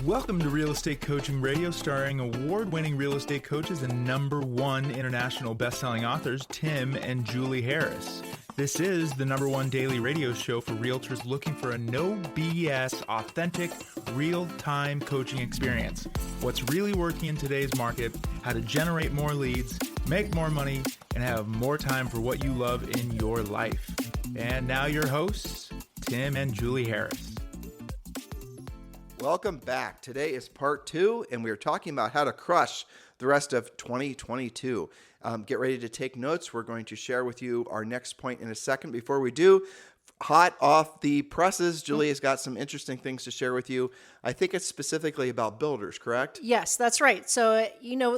Welcome to Real Estate Coaching Radio, starring award-winning real estate coaches and #1 international best-selling authors, Tim and Julie Harris. This is the #1 daily radio show for realtors looking for a no BS, authentic, real-time coaching experience. What's really working in today's market, how to generate more leads, make more money, and have more time for what you love in your life. And now your hosts, Tim and Julie Harris. Welcome back. Today is part 2, and we are talking about how to crush the rest of 2022. Get ready to take notes. We're going to share with you our next point in a second. Before we do, hot off the presses, Julie has got some interesting things to share with you. I think it's specifically about builders, correct? Yes, that's right. So,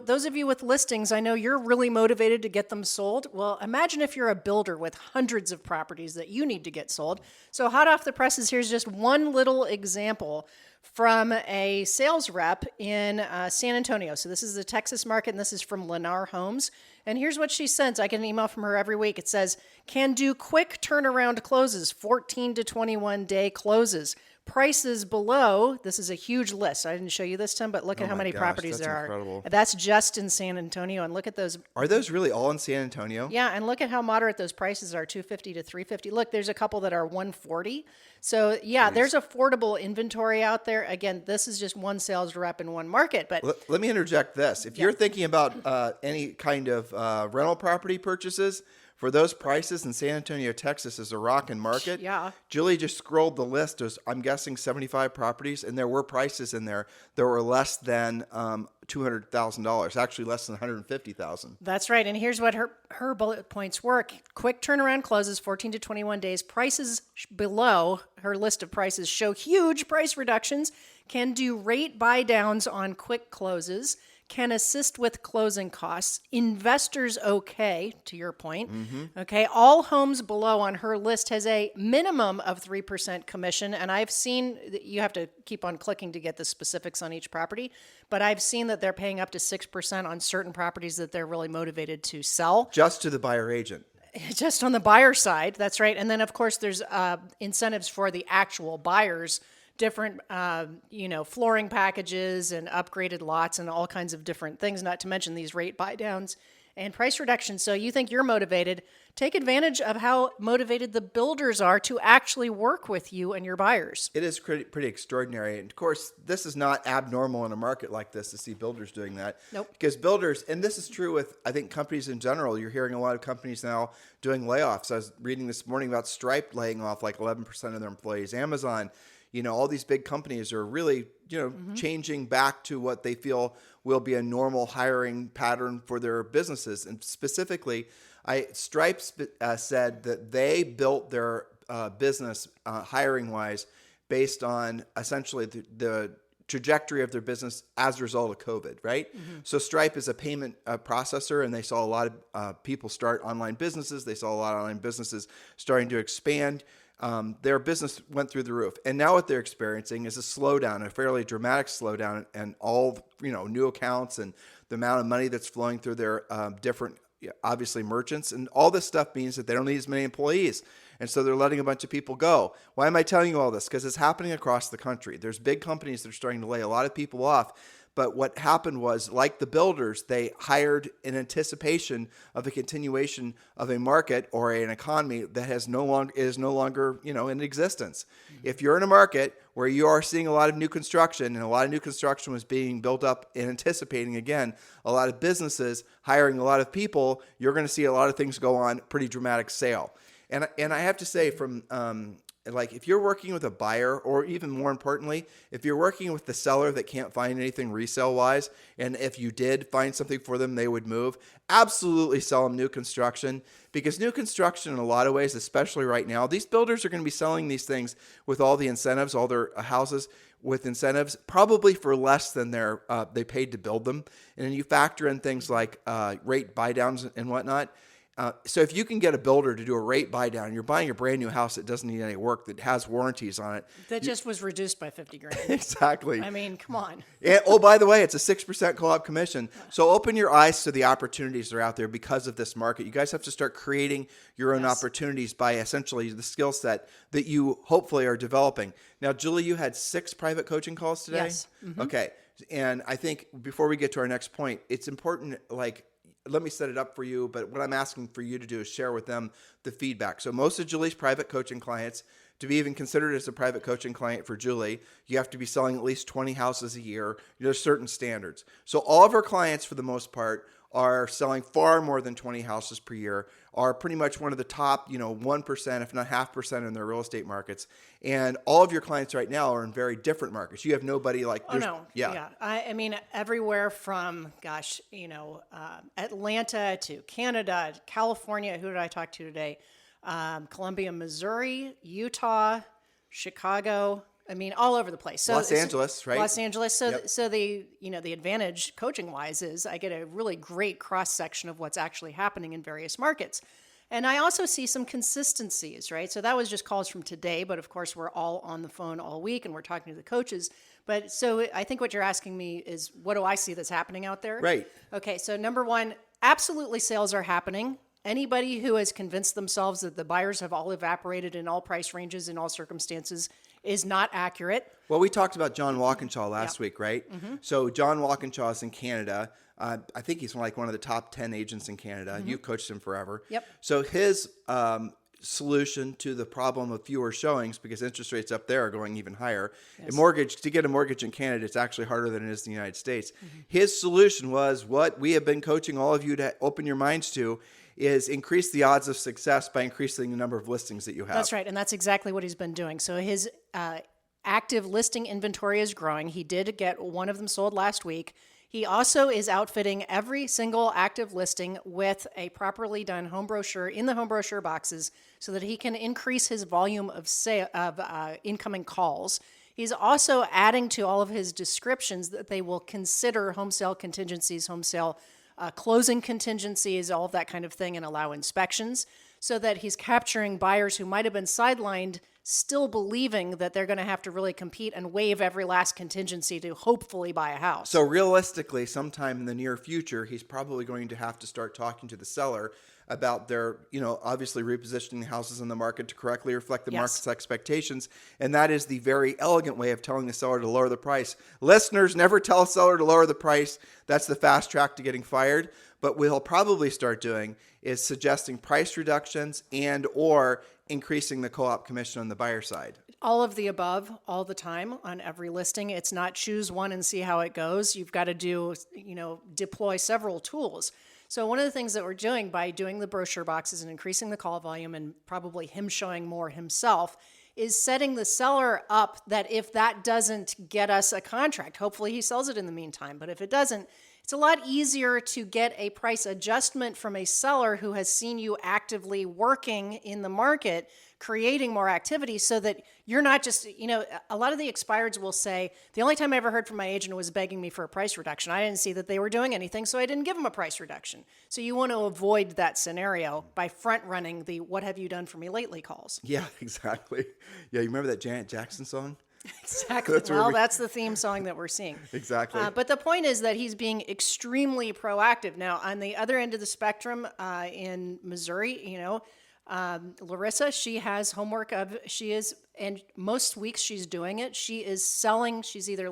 those of you with listings, I know you're really motivated to get them sold. Well, imagine if you're a builder with hundreds of properties that you need to get sold. So hot off the presses, here's just one little example from a sales rep in San Antonio. So this is the Texas market, and this is from Lennar Homes. And here's what she sends. I get an email from her every week. It says, can do quick turnaround closes, 14 to 21 day closes. Prices below, this is a huge list. I didn't show you this, Tim, but look at how many properties there are. That's just in San Antonio. And look at those. Are those really all in San Antonio? Yeah, and look at how moderate those prices are, $250 to $350. Look, there's a couple that are $140. So yeah, there's affordable inventory out there. Again, this is just one sales rep in one market. But let me interject this. If you're thinking about any kind of rental property purchases, for those prices in San Antonio, Texas is a rockin' market. Yeah. Julie just scrolled the list. There's, I'm guessing, 75 properties, and there were prices in there that were less than $200,000, actually less than $150,000. That's right. And here's what her bullet points were. Quick turnaround closes, 14 to 21 days. Prices below her list of prices show huge price reductions, can do rate buy downs on quick closes, can assist with closing costs. Investors okay, to your point. Mm-hmm. Okay, all homes below on her list has a minimum of 3% commission, and I've seen, you have to keep on clicking to get the specifics on each property, but I've seen that they're paying up to 6% on certain properties that they're really motivated to sell. Just to the buyer agent. Just on the buyer side, that's right. And then, of course, there's incentives for the actual buyers, different, flooring packages and upgraded lots and all kinds of different things, not to mention these rate buy downs and price reductions. So you think you're motivated, take advantage of how motivated the builders are to actually work with you and your buyers. It is pretty extraordinary. And of course, this is not abnormal in a market like this to see builders doing that. Nope. Because builders, and this is true with, I think, companies in general. You're hearing a lot of companies now doing layoffs. I was reading this morning about Stripe laying off like 11% of their employees. Amazon, all these big companies are really, changing back to what they feel will be a normal hiring pattern for their businesses. And specifically, Stripe said that they built their business hiring-wise based on essentially the trajectory of their business as a result of COVID, right? Mm-hmm. So Stripe is a payment processor, and they saw a lot of people start online businesses. They saw a lot of online businesses starting to expand. Their business went through the roof. And now what they're experiencing is a slowdown, a fairly dramatic slowdown, and all, new accounts and the amount of money that's flowing through their different, obviously, merchants. And all this stuff means that they don't need as many employees. And so they're letting a bunch of people go. Why am I telling you all this? Because it's happening across the country. There's big companies that are starting to lay a lot of people off. But what happened was, like the builders, they hired in anticipation of a continuation of a market or an economy that is no longer in existence. Mm-hmm. If you're in a market where you are seeing a lot of new construction, and a lot of new construction was being built up and anticipating, again, a lot of businesses hiring a lot of people, you're going to see a lot of things go on, pretty dramatic sale. And I have to say, from if you're working with a buyer, or even more importantly, if you're working with the seller that can't find anything resale-wise, and if you did find something for them, they would move, absolutely sell them new construction, because new construction in a lot of ways, especially right now, these builders are going to be selling these things with all the incentives, all their houses with incentives, probably for less than they paid to build them. And then you factor in things like rate buy downs and whatnot. So if you can get a builder to do a rate buy down, you're buying a brand new house that doesn't need any work, that has warranties on it. That just was reduced by 50 grand. Exactly. I mean, come on. And, oh, by the way, it's a 6% co-op commission. So open your eyes to the opportunities that are out there because of this market. You guys have to start creating your own opportunities by essentially the skill set that you hopefully are developing. Now, Julie, you had 6 private coaching calls today? Yes. Mm-hmm. Okay. And I think before we get to our next point, it's important, let me set it up for you, but what I'm asking for you to do is share with them the feedback. So most of Julie's private coaching clients, to be even considered as a private coaching client for Julie, you have to be selling at least 20 houses a year. There's certain standards. So all of her clients, for the most part, are selling far more than 20 houses per year, are pretty much one of the top, 1%, if not 0.5% in their real estate markets. And all of your clients right now are in very different markets. You have nobody like... Oh, no. Yeah. I mean, everywhere from, Atlanta to Canada, California. Who did I talk to today? Columbia, Missouri, Utah, Chicago. I mean, all over the place. So Los Angeles, right? Los Angeles. So the advantage coaching wise is I get a really great cross section of what's actually happening in various markets. And I also see some consistencies, right? So that was just calls from today, but of course we're all on the phone all week and we're talking to the coaches. But so I think what you're asking me is, what do I see that's happening out there? Right. Okay. So number one, absolutely sales are happening. Anybody who has convinced themselves that the buyers have all evaporated in all price ranges in all circumstances is not accurate. Well, we talked about John Walkinshaw last week, right? Mm-hmm. So John Walkinshaw is in Canada. I think he's like one of the top 10 agents in Canada. Mm-hmm. You've coached him forever. Yep. So his solution to the problem of fewer showings, because interest rates up there are going even higher. Yes. To get a mortgage in Canada, it's actually harder than it is in the United States. Mm-hmm. His solution was what we have been coaching all of you to open your minds to, is increase the odds of success by increasing the number of listings that you have. That's right. And that's exactly what he's been doing. So his active listing inventory is growing. He did get one of them sold last week. He also is outfitting every single active listing with a properly done home brochure in the home brochure boxes so that he can increase his volume of incoming calls. He's also adding to all of his descriptions that they will consider home sale contingencies, home sale closing contingencies, all of that kind of thing, and allow inspections, so that he's capturing buyers who might have been sidelined, still believing that they're going to have to really compete and waive every last contingency to hopefully buy a house. So realistically, sometime in the near future, he's probably going to have to start talking to the seller about their, obviously repositioning houses in the market to correctly reflect the market's expectations. And that is the very elegant way of telling the seller to lower the price. Listeners, never tell a seller to lower the price. That's the fast track to getting fired. But what he'll probably start doing is suggesting price reductions and or increasing the co-op commission on the buyer side. All of the above, all the time on every listing. It's not choose one and see how it goes. You've got to deploy several tools. So one of the things that we're doing by doing the brochure boxes and increasing the call volume and probably him showing more himself is setting the seller up that if that doesn't get us a contract, hopefully he sells it in the meantime. But if it doesn't, it's a lot easier to get a price adjustment from a seller who has seen you actively working in the market, creating more activity, so that you're not just, a lot of the expireds will say, the only time I ever heard from my agent was begging me for a price reduction. I didn't see that they were doing anything, so I didn't give them a price reduction. So you want to avoid that scenario by front running the what have you done for me lately calls. Yeah, exactly. Yeah, you remember that Janet Jackson song? Exactly. That's the theme song that we're seeing. Exactly. But the point is that he's being extremely proactive. Now, on the other end of the spectrum, in Missouri, Larissa, she has homework and most weeks she's doing it. She is selling. She's either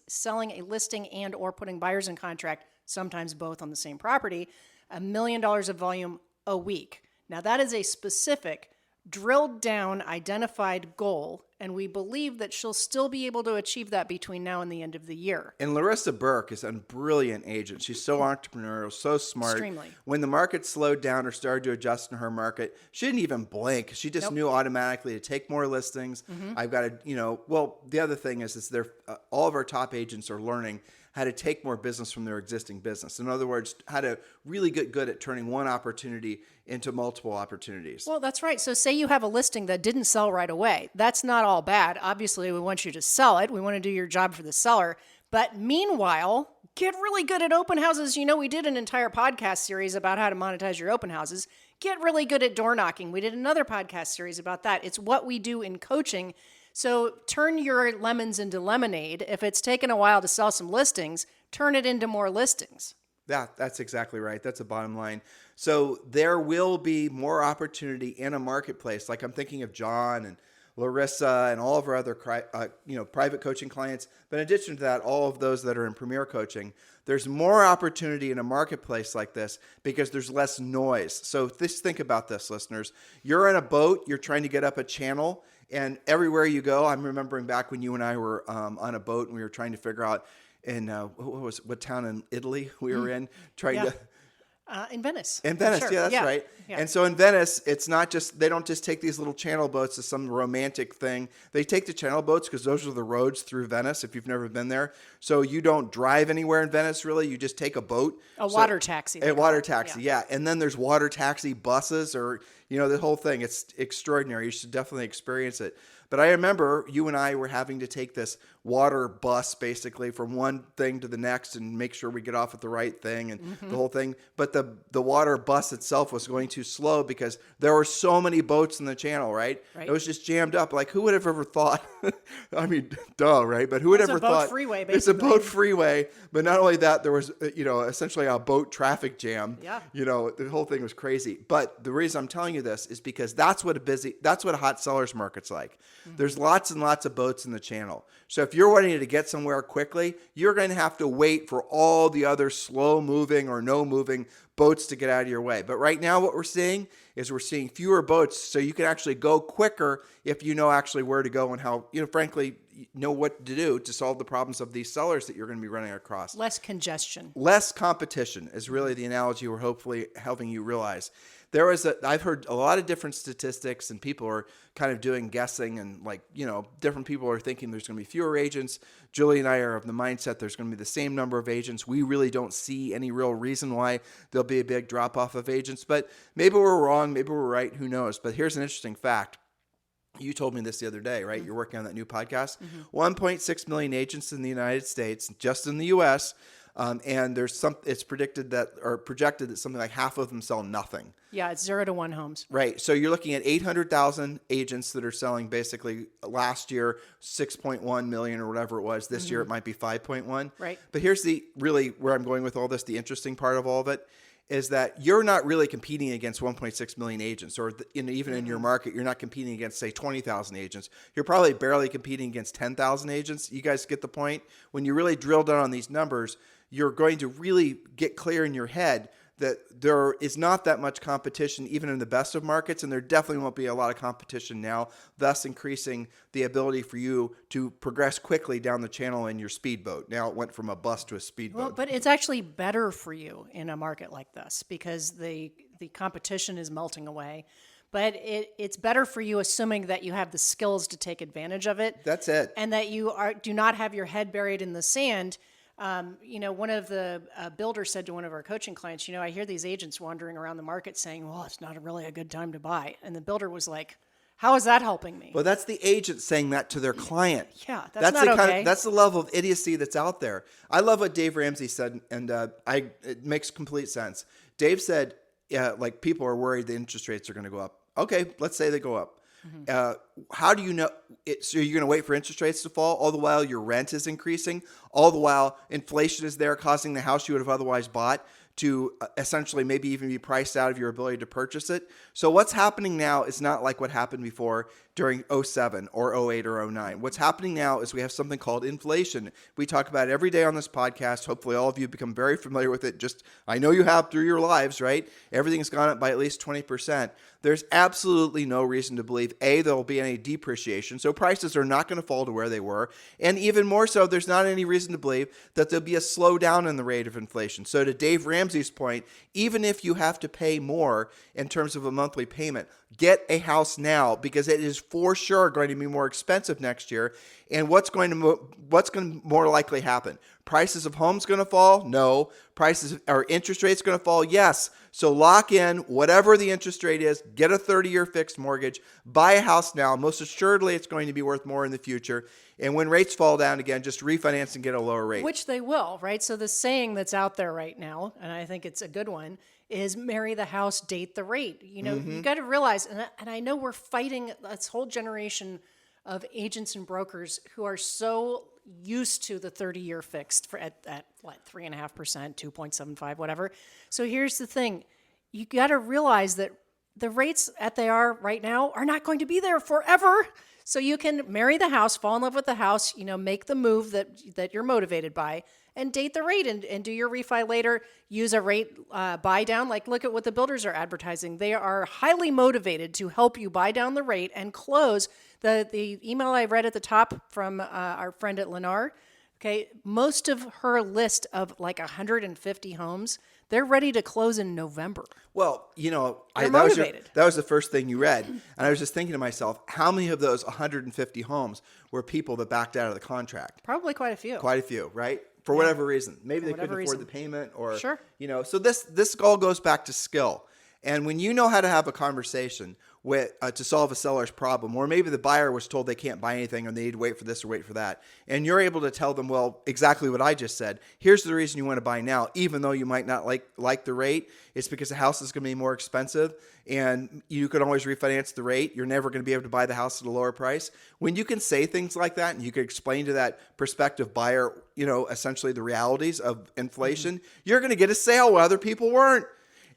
selling a listing and or putting buyers in contract, sometimes both on the same property, $1 million of volume a week. Now, that is a specific, drilled down, identified goal, and we believe that she'll still be able to achieve that between now and the end of the year. And Larissa Burke is a brilliant agent. She's so entrepreneurial, so smart. Extremely. When the market slowed down or started to adjust in her market, she didn't even blink. She just knew automatically to take more listings. Mm-hmm. I've got to, the other thing is they're all of our top agents are learning how to take more business from their existing business. In other words, how to really get good at turning one opportunity into multiple opportunities. Well, that's right. So say you have a listing that didn't sell right away. That's not all bad. Obviously, we want you to sell it. We want to do your job for the seller. But meanwhile, get really good at open houses. We did an entire podcast series about how to monetize your open houses. Get really good at door knocking. We did another podcast series about that. It's what we do in coaching. So turn your lemons into lemonade. If it's taken a while to sell some listings, turn it into more listings. Yeah, that's exactly right. That's the bottom line. So there will be more opportunity in a marketplace. Like I'm thinking of John and Larissa and all of our other private coaching clients. But in addition to that, all of those that are in Premier Coaching, there's more opportunity in a marketplace like this because there's less noise. So think about this, listeners. You're in a boat. You're trying to get up a channel. And everywhere you go, I'm remembering back when you and I were on a boat and we were trying to figure out what town in Italy we were in, trying to... In Venice. In Venice, sure. yeah, that's right. Yeah. And so in Venice, it's not just, they don't just take these little channel boats as some romantic thing. They take the channel boats because those are the roads through Venice if you've never been there. So you don't drive anywhere in Venice, really. You just take a boat. Water taxi. A water taxi, yeah. And then there's water taxi buses or, the whole thing. It's extraordinary. You should definitely experience it. But I remember you and I were having to take this water bus basically from one thing to the next and make sure we get off at the right thing and the whole thing. But the water bus itself was going too slow because there were so many boats in the channel, right? It was just jammed up. Like who would have ever thought? I mean, duh, right? But who would ever thought? It's a boat freeway, basically. It's a boat freeway. But not only that, there was, essentially a boat traffic jam. Yeah. The whole thing was crazy. But the reason I'm telling you this is because that's what a hot seller's market's like. There's lots and lots of boats in the channel. So if you're wanting to get somewhere quickly, you're going to have to wait for all the other slow moving or no moving boats to get out of your way. But right now what we're seeing is we're seeing fewer boats so you can actually go quicker if you know actually where to go and how, frankly, know what to do to solve the problems of these sellers that you're going to be running across. Less congestion. Less competition is really the analogy we're hopefully helping you realize. I've heard a lot of different statistics and people are kind of doing guessing and different people are thinking there's going to be fewer agents. Julie and I are of the mindset there's going to be the same number of agents. We really don't see any real reason why there'll be a big drop off of agents, but maybe we're wrong. Maybe we're right. Who knows? But here's an interesting fact. You told me this the other day, right? Mm-hmm. You're working on that new podcast. 1.6 million agents in the United States, just in the U.S., and it's projected that something like half of them sell nothing. Yeah, it's 0 to 1 homes. Right. So you're looking at 800,000 agents that are selling basically last year 6.1 million or whatever it was. This year it might be 5.1. Right. But here's really where I'm going with all this. The interesting part of all of it is that you're not really competing against 1.6 million agents, or even in your market, you're not competing against, say, 20,000 agents. You're probably barely competing against 10,000 agents. You guys get the point? When you really drill down on these numbers, you're going to really get clear in your head that there is not that much competition even in the best of markets, and there definitely won't be a lot of competition now, thus increasing the ability for you to progress quickly down the channel in your speedboat. Now it went from a bus to a speedboat. Well, but it's actually better for you in a market like this because the competition is melting away. But it's better for you assuming that you have the skills to take advantage of it. That's it. And that you do not have your head buried in the sand. One of the builders said to one of our coaching clients, I hear these agents wandering around the market saying, well, it's not really a good time to buy. And the builder was like, how is that helping me? Well, that's the agent saying that to their client. Yeah, that's not okay. That's the level of idiocy that's out there. I love what Dave Ramsey said, and it makes complete sense. Dave said, people are worried the interest rates are going to go up. Okay, let's say they go up. How do you know it? So you're going to wait for interest rates to fall all the while your rent is increasing, all the while inflation is there causing the house you would have otherwise bought to essentially maybe even be priced out of your ability to purchase it. So what's happening now is not like what happened before during 07 or 08 or 09. What's happening now is we have something called inflation. We talk about it every day on this podcast. Hopefully all of you become very familiar with it. I know you have through your lives, right? Everything's gone up by at least 20%. There's absolutely no reason to believe, A, there'll be any depreciation. So prices are not going to fall to where they were. And even more so, there's not any reason to believe that there'll be a slowdown in the rate of inflation. So to Dave Ramsey's point, even if you have to pay more in terms of a monthly payment, get a house now because it is for sure going to be more expensive next year. And what's going to more likely happen? Prices of homes going to fall? No. Interest rates going to fall? Yes. So lock in whatever the interest rate is, get a 30-year fixed mortgage, buy a house now. Most assuredly, it's going to be worth more in the future. And when rates fall down again, just refinance and get a lower rate. Which they will, right? So the saying that's out there right now, and I think it's a good one, is marry the house, date the rate. You know, you got to realize, and I know we're fighting this whole generation of agents and brokers who are so used to the 30-year fixed at what, 3.5%, 2.75, whatever. So here's the thing. You got to realize that the rates that they are right now are not going to be there forever. So you can marry the house, fall in love with the house, you know, make the move that you're motivated by, and date the rate and do your refi later. Use a rate buy down. Like, look at what the builders are advertising. They are highly motivated to help you buy down the rate and close. The email I read at the top from our friend at Lennar, okay, most of her list of like 150 homes, they're ready to close in November. Well, you know, They're that motivated. was the first thing you read. And I was just thinking to myself, how many of those 150 homes were people that backed out of the contract? Probably quite a few. Quite a few, right? For whatever reason. Maybe they couldn't whatever afford reason. the payment or, Sure. you know, so this all goes back to skill. And when you know how to have a conversation with to solve a seller's problem, or maybe the buyer was told they can't buy anything and they need to wait for this or wait for that, and you're able to tell them, well, exactly what I just said. Here's the reason you want to buy now, even though you might not like the rate. It's because the house is going to be more expensive, and you can always refinance the rate. You're never going to be able to buy the house at a lower price. When you can say things like that, and you can explain to that prospective buyer, you know, essentially the realities of inflation, you're going to get a sale where other people weren't.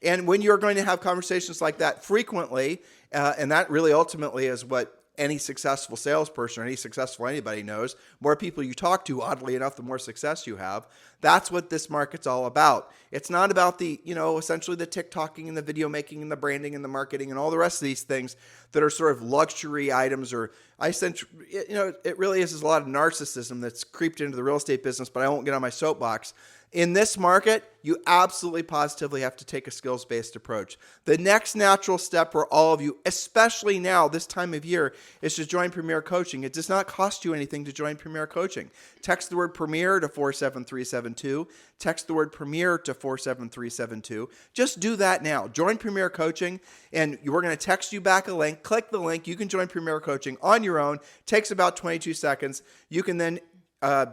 And when you're going to have conversations like that frequently, and that really ultimately is what any successful salesperson or any successful anybody knows, more people you talk to, oddly enough, the more success you have. That's what this market's all about. It's not about the, you know, essentially the TikToking and the video making and the branding and the marketing and all the rest of these things that are sort of luxury items, or you know, it really is a lot of narcissism that's creeped into the real estate business, but I won't get on my soapbox. In this market, you absolutely positively have to take a skills-based approach. The next natural step for all of you, especially now, this time of year, is to join Premier Coaching. It does not cost you anything to join Premier Coaching. Text the word Premier to 47372. Text the word Premier to 47372. Just do that now. Join Premier Coaching, and we're going to text you back a link. Click the link. You can join Premier Coaching on your own. Takes about 22 seconds. You can then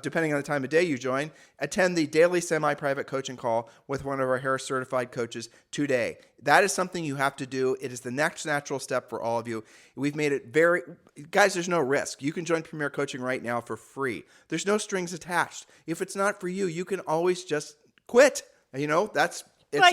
depending on the time of day you join, attend the daily semi-private coaching call with one of our Harris certified coaches today. That is something you have to do. It is the next natural step for all of you. We've made it guys, there's no risk. You can join Premier Coaching right now for free. There's no strings attached. If it's not for you, you can always just quit. You know, But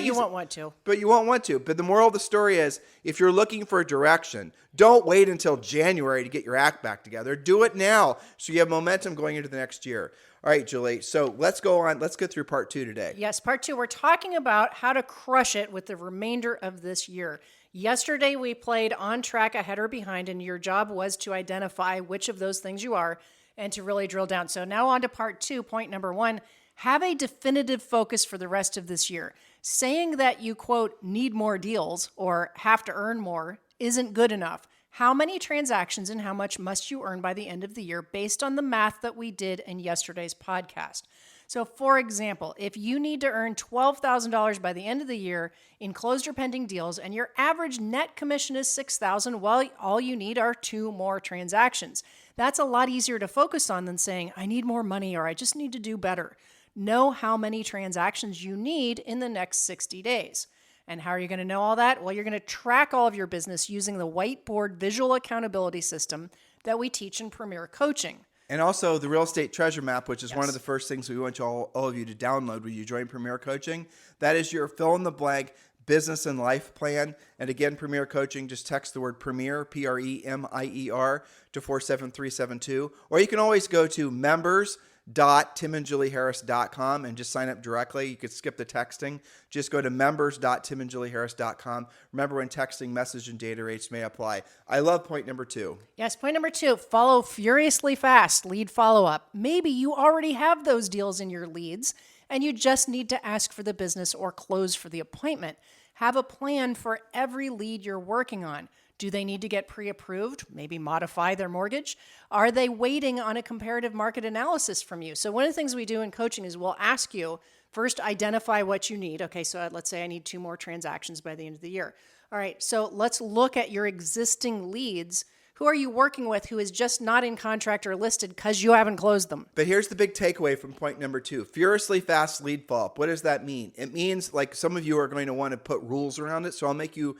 you won't want to. But you won't want to. But the moral of the story is, if you're looking for a direction, don't wait until January to get your act back together. Do it now so you have momentum going into the next year. All right, Julie. So let's go on. Let's get through part 2 today. Yes, part 2. We're talking about how to crush it with the remainder of this year. Yesterday, we played on track, ahead or behind, and your job was to identify which of those things you are and to really drill down. So now on to part 2. Point number 1, have a definitive focus for the rest of this year. Saying that you, quote, need more deals or have to earn more isn't good enough. How many transactions and how much must you earn by the end of the year based on the math that we did in yesterday's podcast? So, for example, if you need to earn $12,000 by the end of the year in closed or pending deals and your average net commission is $6,000, well, all you need are 2 more transactions. That's a lot easier to focus on than saying, I need more money or I just need to do better. Know how many transactions you need in the next 60 days. And how are you going to know all that? Well, you're going to track all of your business using the whiteboard visual accountability system that we teach in Premier Coaching. And also the Real Estate Treasure Map, which is one of the first things we want all of you to download when you join Premier Coaching. That is your fill-in-the-blank business and life plan. And again, Premier Coaching, just text the word Premier, P-R-E-M-I-E-R, to 47372. Or you can always go to members.timandjulieharris.com and just sign up directly. You could skip the texting. Just go to members.timandjulieharris.com. Remember, when texting, message and data rates may apply. I love point number 2. Yes, point number 2, follow furiously fast, lead follow-up. Maybe you already have those deals in your leads and you just need to ask for the business or close for the appointment. Have a plan for every lead you're working on. Do they need to get pre-approved? Maybe modify their mortgage? Are they waiting on a comparative market analysis from you? So one of the things we do in coaching is we'll ask you, first, identify what you need. Okay, so let's say I need 2 more transactions by the end of the year. All right, so let's look at your existing leads. Who are you working with who is just not in contract or listed because you haven't closed them? But here's the big takeaway from point number 2. Furiously fast lead follow-up. What does that mean? It means, like, some of you are going to want to put rules around it. So I'll make you,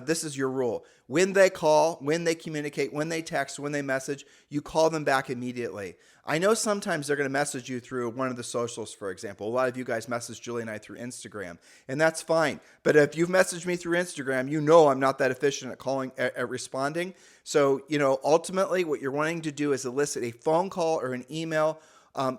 this is your rule. When they call, when they communicate, when they text, when they message, you call them back immediately. I know sometimes they're going to message you through one of the socials, for example. A lot of you guys message Julie and I through Instagram, and that's fine. But if you've messaged me through Instagram, you know I'm not that efficient at calling, at responding. So, ultimately what you're wanting to do is elicit a phone call or an email,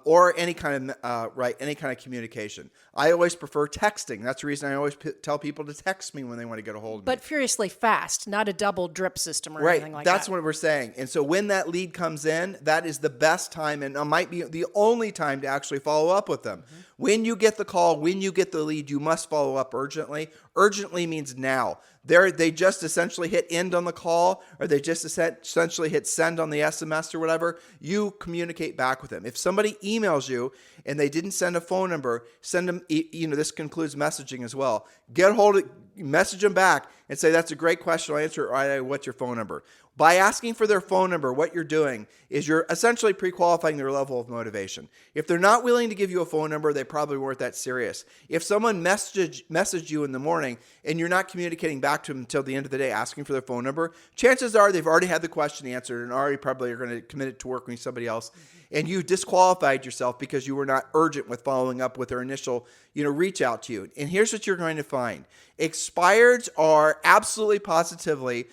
or any kind of communication. I always prefer texting. That's the reason I always tell people to text me when they want to get a hold of me. But furiously fast, not a double drip system or anything like that. That's what we're saying. And so when that lead comes in, that is the best time, and it might be the only time to actually follow up with them. Mm-hmm. When you get the call, when you get the lead, you must follow up urgently. Urgently means now. They just essentially hit end on the call, or they just essentially hit send on the SMS or whatever. You communicate back with them. If somebody emails you and they didn't send a phone number, send them, this concludes messaging as well. Get a hold of, message them back and say, that's a great question. I'll answer it right away. What's your phone number? By asking for their phone number, what you're doing is you're essentially pre-qualifying their level of motivation. If they're not willing to give you a phone number, they probably weren't that serious. If someone messaged you in the morning and you're not communicating back to them until the end of the day asking for their phone number, chances are they've already had the question answered and already probably are going to commit it to working with somebody else. And you disqualified yourself because you were not urgent with following up with their initial, reach out to you. And here's what you're going to find. Expireds are absolutely positively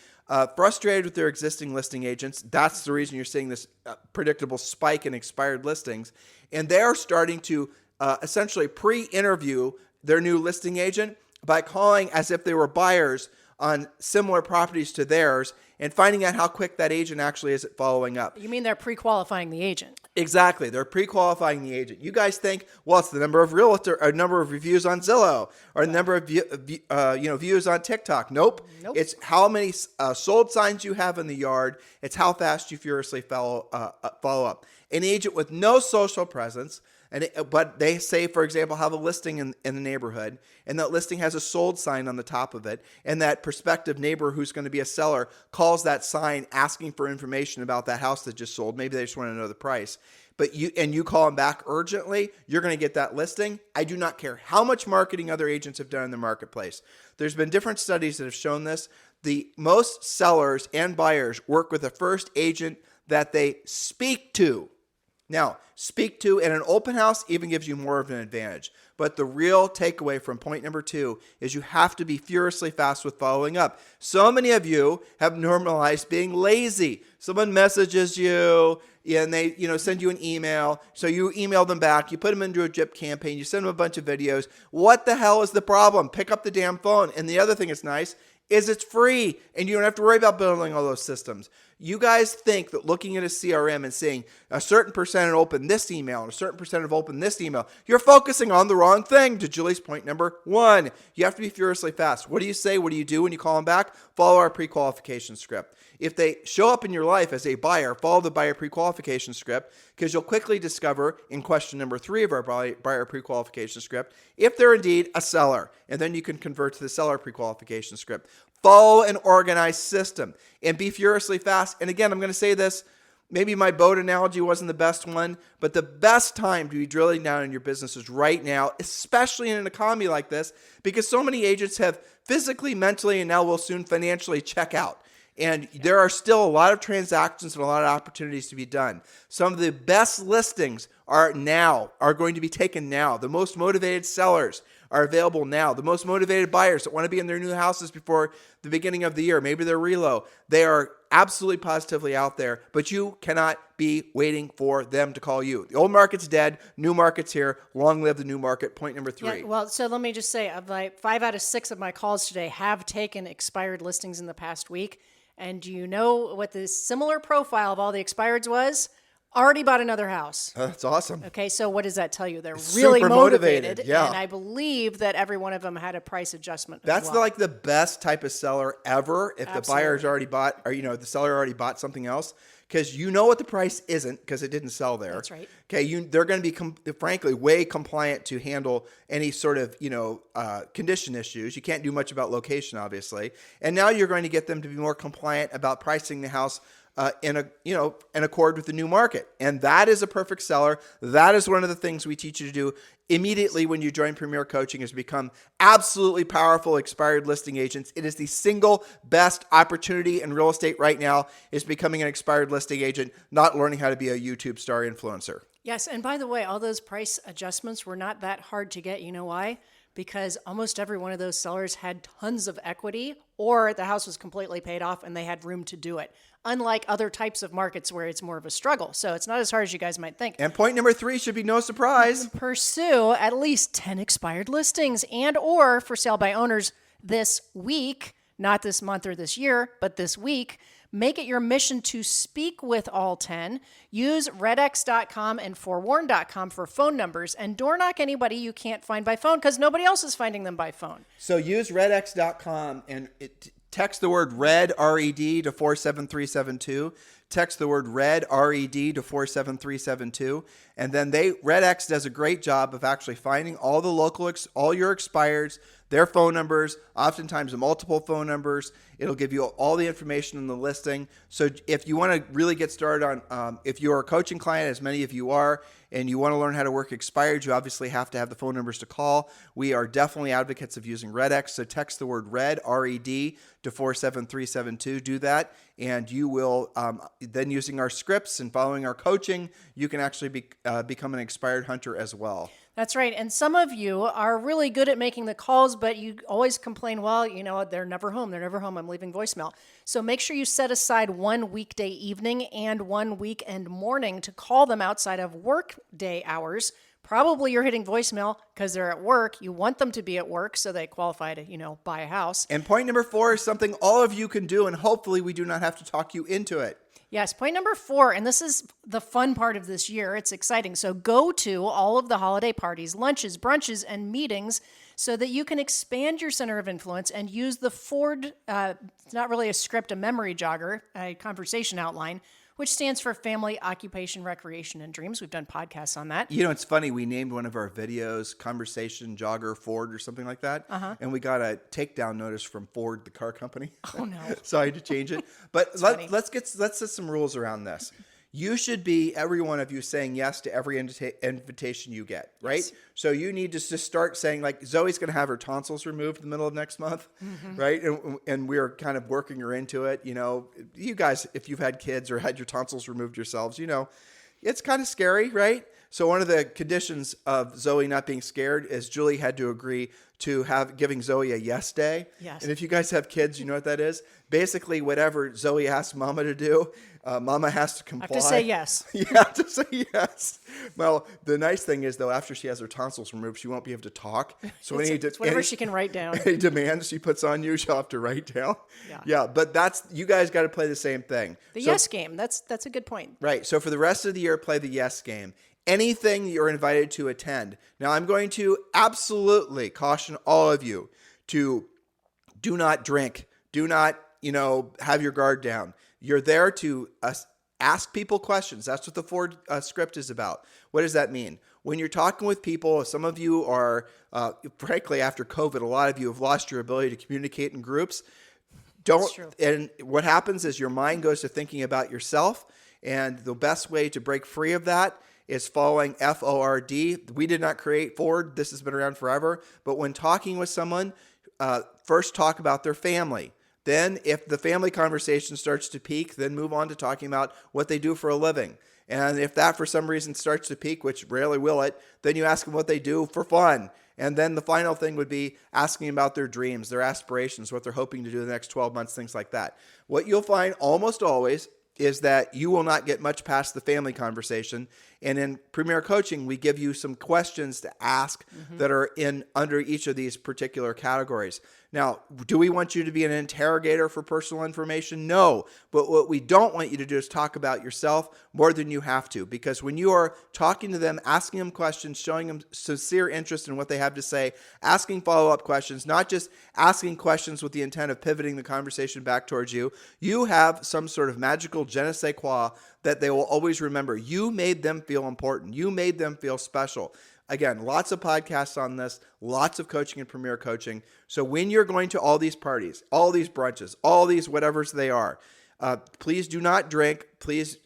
frustrated with their existing listing agents. That's the reason you're seeing this predictable spike in expired listings. And they're starting to essentially pre-interview their new listing agent by calling as if they were buyers on similar properties to theirs and finding out how quick that agent actually is at following up. You mean they're pre-qualifying the agent? Exactly. They're pre-qualifying the agent. You guys think, well, it's the number of number of reviews on Zillow or the number of views on TikTok. Nope. It's how many sold signs you have in the yard. It's how fast you furiously follow up. An agent with no social presence, but they say, for example, have a listing in the neighborhood, and that listing has a sold sign on the top of it, and that prospective neighbor who's going to be a seller calls that sign asking for information about that house that just sold. Maybe they just want to know the price. But you call them back urgently, you're going to get that listing. I do not care how much marketing other agents have done in the marketplace. There's been different studies that have shown this. The most sellers and buyers work with the first agent that they speak to. Now, speak to in an open house even gives you more of an advantage. But the real takeaway from point number 2 is you have to be furiously fast with following up. So many of you have normalized being lazy. Someone messages you and they send you an email. So you email them back. You put them into a drip campaign. You send them a bunch of videos. What the hell is the problem? Pick up the damn phone. And the other thing that's nice is it's free and you don't have to worry about building all those systems. You guys think that looking at a CRM and saying a certain percent open this email and a certain percent have opened this email, you're focusing on the wrong thing. To Julie's point number 1, you have to be furiously fast. What do you say? What do you do when you call them back? Follow our pre-qualification script. If they show up in your life as a buyer, follow the buyer pre-qualification script, because you'll quickly discover in question number 3 of our buyer pre-qualification script if they're indeed a seller. And then you can convert to the seller pre-qualification script. Follow an organized system and be furiously fast. And again, I'm going to say this, maybe my boat analogy wasn't the best one, but the best time to be drilling down in your business is right now, especially in an economy like this, because so many agents have physically, mentally, and now will soon financially check out. And there are still a lot of transactions and a lot of opportunities to be done. Some of the best listings are going to be taken now. The most motivated sellers are available now. The most motivated buyers that want to be in their new houses before the beginning of the year, maybe they're relo, they are absolutely positively out there, but you cannot be waiting for them to call you. The old market's dead, new market's here. Long live the new market. Point number 3. Yeah, well, so let me just say, 5 out of 6 of my calls today have taken expired listings in the past week. And do you know what the similar profile of all the expireds was? already bought another house. That's awesome. Okay, so what does that tell you? They're Super really motivated. yeah. And I believe that every one of them had a price adjustment. That's as well. like the best type of seller ever. If the buyer's already bought, or the seller already bought something else, because you know what the price isn't because it didn't sell there. That's right. Okay, they're going to be frankly way compliant to handle any sort of condition issues. You can't do much about location, obviously, and now you're going to get them to be more compliant about pricing the house in accord with the new market. And that is a perfect seller. That is one of the things we teach you to do immediately when you join Premier Coaching, is become absolutely powerful expired listing agents. It is the single best opportunity in real estate right now, is becoming an expired listing agent, not learning how to be a YouTube star influencer. Yes, and by the way, all those price adjustments were not that hard to get. You know why? Because almost every one of those sellers had tons of equity, or the house was completely paid off and they had room to do it. Unlike other types of markets where it's more of a struggle. So it's not as hard as you guys might think. And point number 3 should be no surprise. Pursue at least 10 expired listings and or for sale by owners this week, not this month or this year, but this week. Make it your mission to speak with all 10. Use redx.com and forewarn.com for phone numbers, and door knock anybody you can't find by phone because nobody else is finding them by phone. So use redx.com and text the word RED, R-E-D, to 47372. Text the word RED, R-E-D, to 47372. And then RedX does a great job of actually finding all the all your expireds, their phone numbers, oftentimes multiple phone numbers. It'll give you all the information in the listing. So if you want to really get started on, if you're a coaching client, as many of you are, and you want to learn how to work expired, you obviously have to have the phone numbers to call. We are definitely advocates of using RedX. So text the word RED, R-E-D, to 47372. Do that, and you will, then using our scripts and following our coaching, you can actually become an expired hunter as well. That's right. And some of you are really good at making the calls, but you always complain, well, they're never home. They're never home. I'm leaving voicemail. So make sure you set aside one weekday evening and one weekend morning to call them outside of work day hours. Probably you're hitting voicemail because they're at work. You want them to be at work so they qualify to, buy a house. And point number 4 is something all of you can do, and hopefully we do not have to talk you into it. Yes, point number 4, and this is the fun part of this year. It's exciting. So go to all of the holiday parties, lunches, brunches, and meetings so that you can expand your center of influence and use the Ford, it's not really a script, a memory jogger, a conversation outline, which stands for Family, Occupation, Recreation, and Dreams. We've done podcasts on that. It's funny. We named one of our videos Conversation Jogger Ford or something like that. And we got a takedown notice from Ford, the car company. Oh, no. So I had to change it. But let's set some rules around this. You should be, every one of you, saying yes to every invitation you get, right? Yes. So you need to just start saying, like, Zoe's going to have her tonsils removed in the middle of next month, right? And we're kind of working her into it. You guys, if you've had kids or had your tonsils removed yourselves, it's kind of scary, right? So one of the conditions of Zoe not being scared is Julie had to agree to giving Zoe a yes day. Yes. And if you guys have kids, you know what that is? Basically, whatever Zoe asks Mama to do, Mama has to comply. I have to say yes. You have to say yes. Well, the nice thing is, though, after she has her tonsils removed, she won't be able to talk. So it's whatever she can write down. Any demands she puts on you, she'll have to write down. Yeah. But you guys got to play the same thing. Yes game. That's a good point. Right. So for the rest of the year, play the yes game. Anything you're invited to attend. Now, I'm going to absolutely caution all of you to do not drink. Do not, have your guard down. You're there to ask people questions. That's what the Ford script is about. What does that mean? When you're talking with people, some of you are, frankly, after COVID, a lot of you have lost your ability to communicate in groups. That's true. And what happens is your mind goes to thinking about yourself. And the best way to break free of that is following FORD. We did not create Ford. This has been around forever. But when talking with someone, first talk about their family. Then if the family conversation starts to peak, then move on to talking about what they do for a living. And if that for some reason starts to peak, which rarely will it, then you ask them what they do for fun. And then the final thing would be asking about their dreams, their aspirations, what they're hoping to do in the next 12 months, things like that. What you'll find almost always is that you will not get much past the family conversation. And in Premier Coaching, we give you some questions to ask that are in under each of these particular categories. Now, do we want you to be an interrogator for personal information? No. But what we don't want you to do is talk about yourself more than you have to. Because when you are talking to them, asking them questions, showing them sincere interest in what they have to say, asking follow-up questions, not just asking questions with the intent of pivoting the conversation back towards you, you have some sort of magical je ne sais quoi that they will always remember. You made them feel important. You made them feel special. Again, lots of podcasts on this, lots of coaching and Premier Coaching. So when you're going to all these parties, all these brunches, all these whatevers they are, please do not drink. Please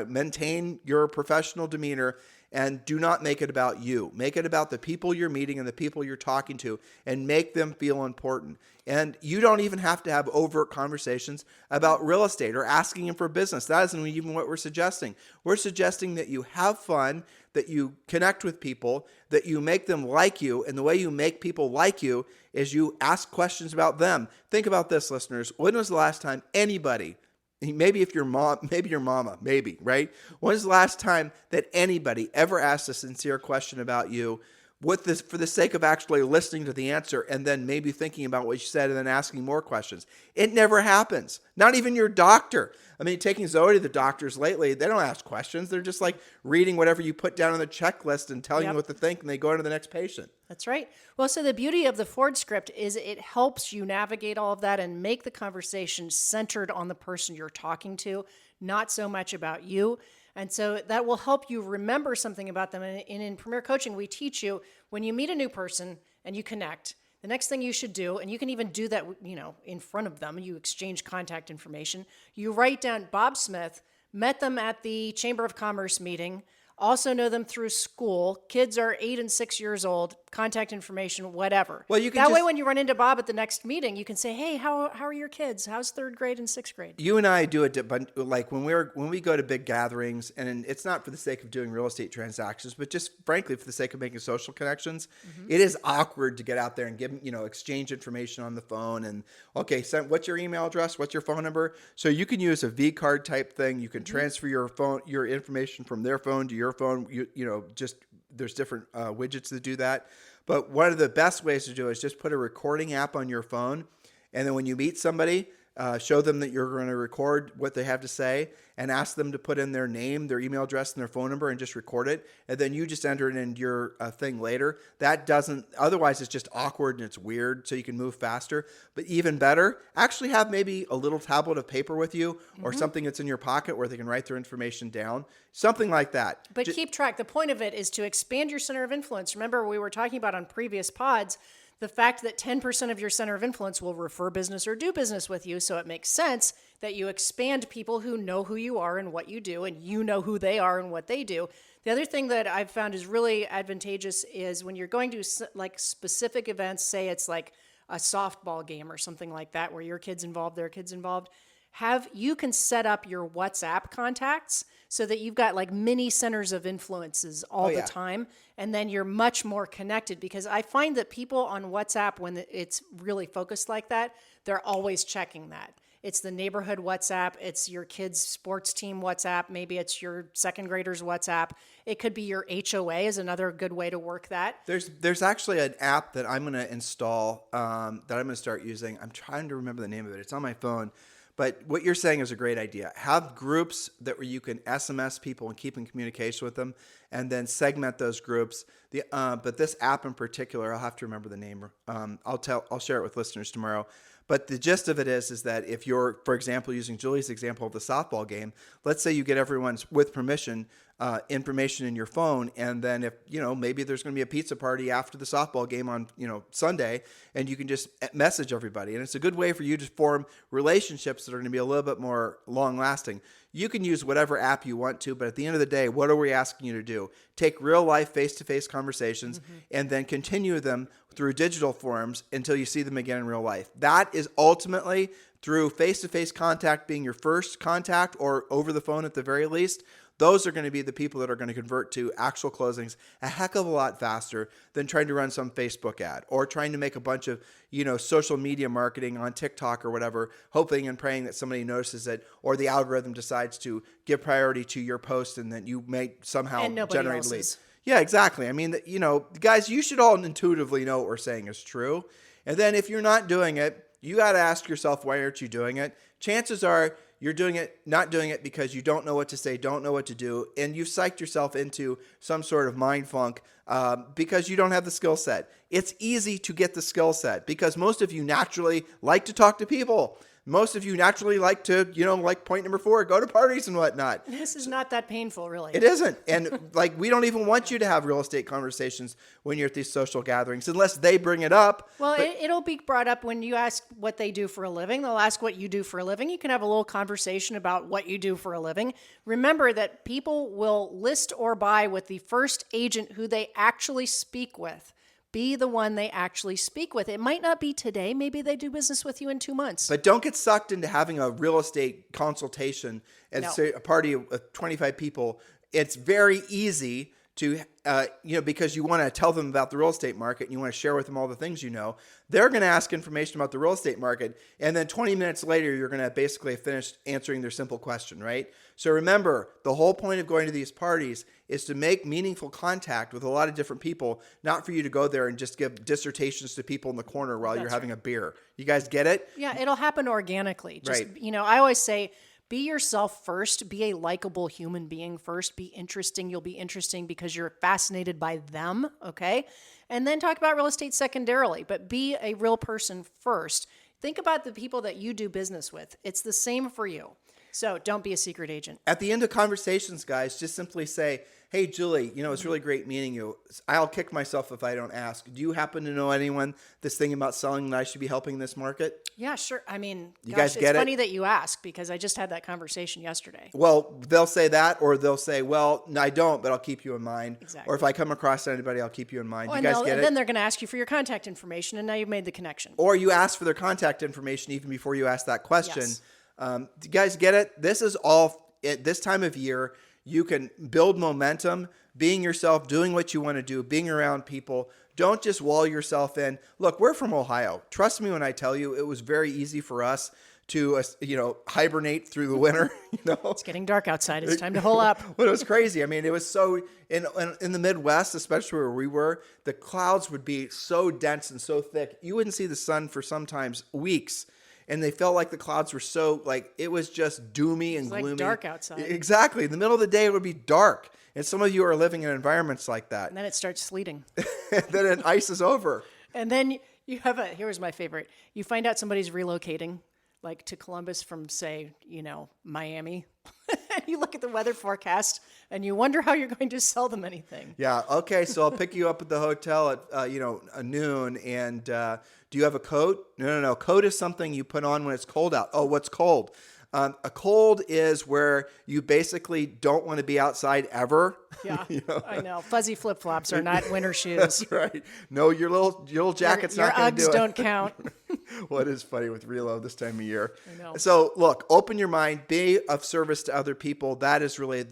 maintain your professional demeanor and do not make it about you. Make it about the people you're meeting and the people you're talking to and make them feel important. And you don't even have to have overt conversations about real estate or asking them for business. That isn't even what we're suggesting. We're suggesting that you have fun, that you connect with people, that you make them like you. And the way you make people like you is you ask questions about them. Think about this, listeners. When was the last time anybody, maybe if your mom, maybe your mama, maybe, right? When was the last time that anybody ever asked a sincere question about you with this, for the sake of actually listening to the answer and then maybe thinking about what you said and then asking more questions? It never happens. Not even your doctor. I mean, taking Zoe to the doctors lately, they don't ask questions. They're just like reading whatever you put down on the checklist and telling you what to think, and they go on to the next patient. That's right. Well, so the beauty of the Ford script is it helps you navigate all of that and make the conversation centered on the person you're talking to, not so much about you. And so that will help you remember something about them. And in Premier Coaching, we teach you when you meet a new person and you connect, the next thing you should do, and you can even do that, in front of them, you exchange contact information. You write down Bob Smith, met them at the Chamber of Commerce meeting, also know them through school. Kids are 8 and 6 years old, contact information, whatever. Well, you can that way, when you run into Bob at the next meeting, you can say, hey, how are your kids? How's 3rd grade and 6th grade? You and I do it, but like when we go to big gatherings, and it's not for the sake of doing real estate transactions, but just frankly for the sake of making social connections. It is awkward to get out there and give, exchange information on the phone. And okay, what's your email address? What's your phone number? So you can use a V card type thing. You can transfer your information from their phone to your phone. There's different widgets that do that. But one of the best ways to do it is just put a recording app on your phone. And then when you meet somebody, show them that you're going to record what they have to say and ask them to put in their name, their email address, and their phone number and just record it. And then you just enter it into your thing later. Otherwise it's just awkward and it's weird, so you can move faster. But even better, actually have maybe a little tablet of paper with you or something that's in your pocket where they can write their information down. Something like that. But keep track. The point of it is to expand your center of influence. Remember, we were talking about on previous pods, the fact that 10% of your center of influence will refer business or do business with you. So it makes sense that you expand people who know who you are and what you do, and you know who they are and what they do. The other thing that I've found is really advantageous is when you're going to like specific events, say it's like a softball game or something like that, where your kid's involved, their kid's involved, you can set up your WhatsApp contacts so that you've got like mini centers of influences all the time. And then you're much more connected, because I find that people on WhatsApp, when it's really focused like that, they're always checking that. It's the neighborhood WhatsApp. It's your kid's sports team WhatsApp. Maybe it's your 2nd grader's WhatsApp. It could be your HOA is another good way to work that. There's actually an app that I'm going to install that I'm going to start using. I'm trying to remember the name of it. It's on my phone. But what you're saying is a great idea. Have groups that where you can SMS people and keep in communication with them, and then segment those groups. But this app in particular, I'll have to remember the name. I'll share it with listeners tomorrow. But the gist of it is that if you're, for example, using Julie's example of the softball game, let's say you get everyone's, with permission, information in your phone, and then if, maybe there's going to be a pizza party after the softball game on, Sunday, and you can just message everybody. And it's a good way for you to form relationships that are going to be a little bit more long-lasting. You can use whatever app you want to, but at the end of the day, what are we asking you to do? Take real-life, face-to-face conversations and then continue them through digital forums until you see them again in real life. That is ultimately, through face-to-face contact being your first contact, or over the phone at the very least, those are going to be the people that are going to convert to actual closings a heck of a lot faster than trying to run some Facebook ad or trying to make a bunch of, social media marketing on TikTok or whatever, hoping and praying that somebody notices it or the algorithm decides to give priority to your post and then you may somehow generate leads. Yeah, exactly. I mean, guys, you should all intuitively know what we're saying is true. And then if you're not doing it, you got to ask yourself, why aren't you doing it? Chances are you're not doing it because you don't know what to say, don't know what to do, and you've psyched yourself into some sort of mind funk because you don't have the skill set. It's easy to get the skill set because most of you naturally like to talk to people. Most of you naturally like to, like point number 4, go to parties and whatnot. This is not that painful, really. It isn't. And we don't even want you to have real estate conversations when you're at these social gatherings unless they bring it up. Well, it'll be brought up when you ask what they do for a living. They'll ask what you do for a living. You can have a little conversation about what you do for a living. Remember that people will list or buy with the first agent who they actually speak with. Be the one they actually speak with. It might not be today. Maybe they do business with you in 2 months. But don't get sucked into having a real estate consultation at a party of 25 people. It's very easy to, because you want to tell them about the real estate market and you want to share with them all the things you know. They're going to ask information about the real estate market. And then 20 minutes later, you're going to basically have finished answering their simple question, right? So remember, the whole point of going to these parties is to make meaningful contact with a lot of different people, not for you to go there and just give dissertations to people in the corner while you're having a beer. You guys get it? Yeah, it'll happen organically. Just, right. I always say, be yourself first. Be a likable human being first. Be interesting. You'll be interesting because you're fascinated by them, okay? And then talk about real estate secondarily, but be a real person first. Think about the people that you do business with. It's the same for you. So don't be a secret agent. At the end of conversations, guys, just simply say, hey, Julie, it's really great meeting you. I'll kick myself if I don't ask. Do you happen to know anyone that's thinking about selling that I should be helping in this market? Yeah, sure. I mean, you guys get it's funny that you ask because I just had that conversation yesterday. Well, they'll say that or they'll say, well, no, I don't, but I'll keep you in mind. Exactly. Or if I come across anybody, I'll keep you in mind. Oh, you guys get it? Then they're going to ask you for your contact information and now you've made the connection. Or you ask for their contact information even before you ask that question. Yes. Do you guys get it? This is all at this time of year. You can build momentum, being yourself, doing what you want to do, being around people. Don't just wall yourself in. Look, we're from Ohio. Trust me when I tell you, it was very easy for us to, hibernate through the winter. It's getting dark outside. It's time to hole up. Well, it was crazy. I mean, it was so in the Midwest, especially where we were, the clouds would be so dense and so thick. You wouldn't see the sun for sometimes weeks. And they felt like the clouds were so, it was just doomy and gloomy. Like dark outside. Exactly. In the middle of the day, it would be dark. And some of you are living in environments like that. And then it starts sleeting. Then it ices over. And then you have here's my favorite. You find out somebody's relocating, to Columbus from, say, Miami. And you look at the weather forecast and you wonder how you're going to sell them anything. Yeah. Okay. So I'll pick you up at the hotel at, noon. And do you have a coat? No. Coat is something you put on when it's cold out. Oh, what's cold? A cold is where you basically don't want to be outside ever. Yeah, I know. Fuzzy flip-flops are not winter shoes. That's right. No, your little jacket's not going to do it. Your Uggs don't count. What is funny with reload this time of year? I know. So look, open your mind, be of service to other people. That is really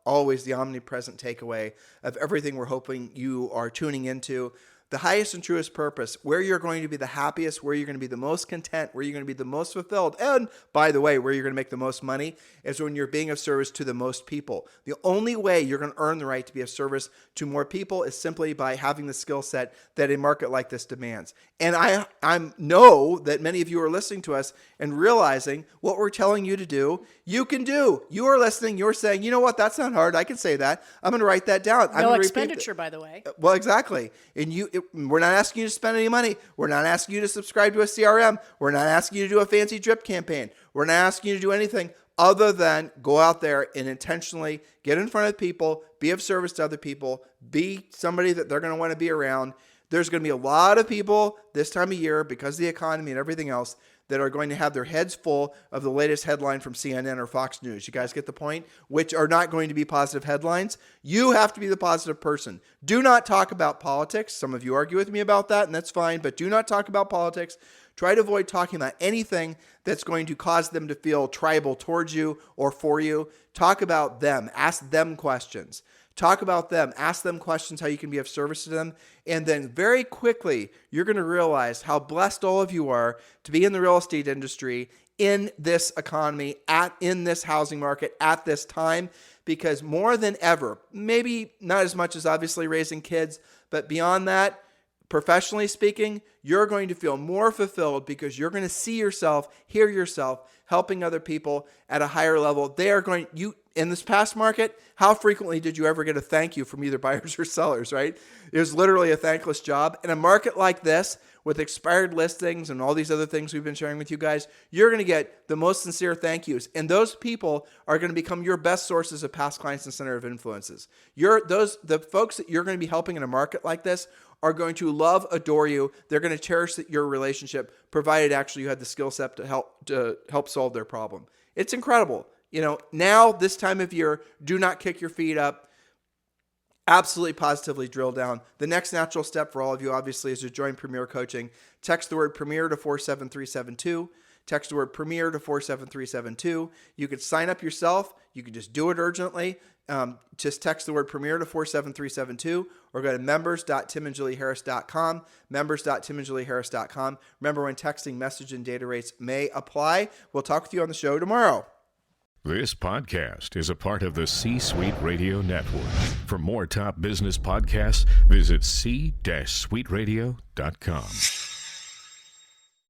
always the omnipresent takeaway of everything we're hoping you are tuning into. The highest and truest purpose, where you're going to be the happiest, where you're going to be the most content, where you're going to be the most fulfilled, and by the way, where you're going to make the most money is when you're being of service to the most people. The only way you're going to earn the right to be of service to more people is simply by having the skill set that a market like this demands. And I know that many of you are listening to us and realizing what we're telling you to do, you can do. You are listening. You're saying, you know what? That's not hard. I can say that. I'm going to write that down. No expenditure, by the way. Well, exactly. And we're not asking you to spend any money. We're not asking you to subscribe to a CRM. We're not asking you to do a fancy drip campaign. We're not asking you to do anything other than go out there and intentionally get in front of people, be of service to other people, be somebody that they're going to want to be around. There's going to be a lot of people this time of year because of the economy and everything else that are going to have their heads full of the latest headline from CNN or Fox News. You guys get the point? Which are not going to be positive headlines. You have to be the positive person. Do not talk about politics. Some of you argue with me about that, and that's fine, but do not talk about politics. Try to avoid talking about anything that's going to cause them to feel tribal towards you or for you. Talk about them. Ask them questions. Talk about them. Ask them questions, how you can be of service to them. And then very quickly, you're going to realize how blessed all of you are to be in the real estate industry, in this economy, in this housing market, at this time. Because more than ever, maybe not as much as obviously raising kids, but beyond that, professionally speaking, you're going to feel more fulfilled because you're going to see yourself, hear yourself, helping other people at a higher level. They are going, in this past market, how frequently did you ever get a thank you from either buyers or sellers, right? It was literally a thankless job. In a market like this, with expired listings and all these other things we've been sharing with you guys, you're going to get the most sincere thank yous. And those people are going to become your best sources of past clients and center of influences. The folks that you're going to be helping in a market like this are going to love, adore you. They're going to cherish your relationship, provided actually you had the skill set to help solve their problem. It's incredible. Now, this time of year, do not kick your feet up. Absolutely positively drill down. The next natural step for all of you, obviously, is to join Premier Coaching. Text the word Premier to 47372. Text the word Premier to 47372. You could sign up yourself. You could just do it urgently. Just text the word Premier to 47372 or go to members.timandjulieharris.com, members.timandjulieharris.com. Remember, when texting, message and data rates may apply. We'll talk with you on the show tomorrow. This podcast is a part of the C-Suite Radio Network. For more top business podcasts, visit c-suiteradio.com.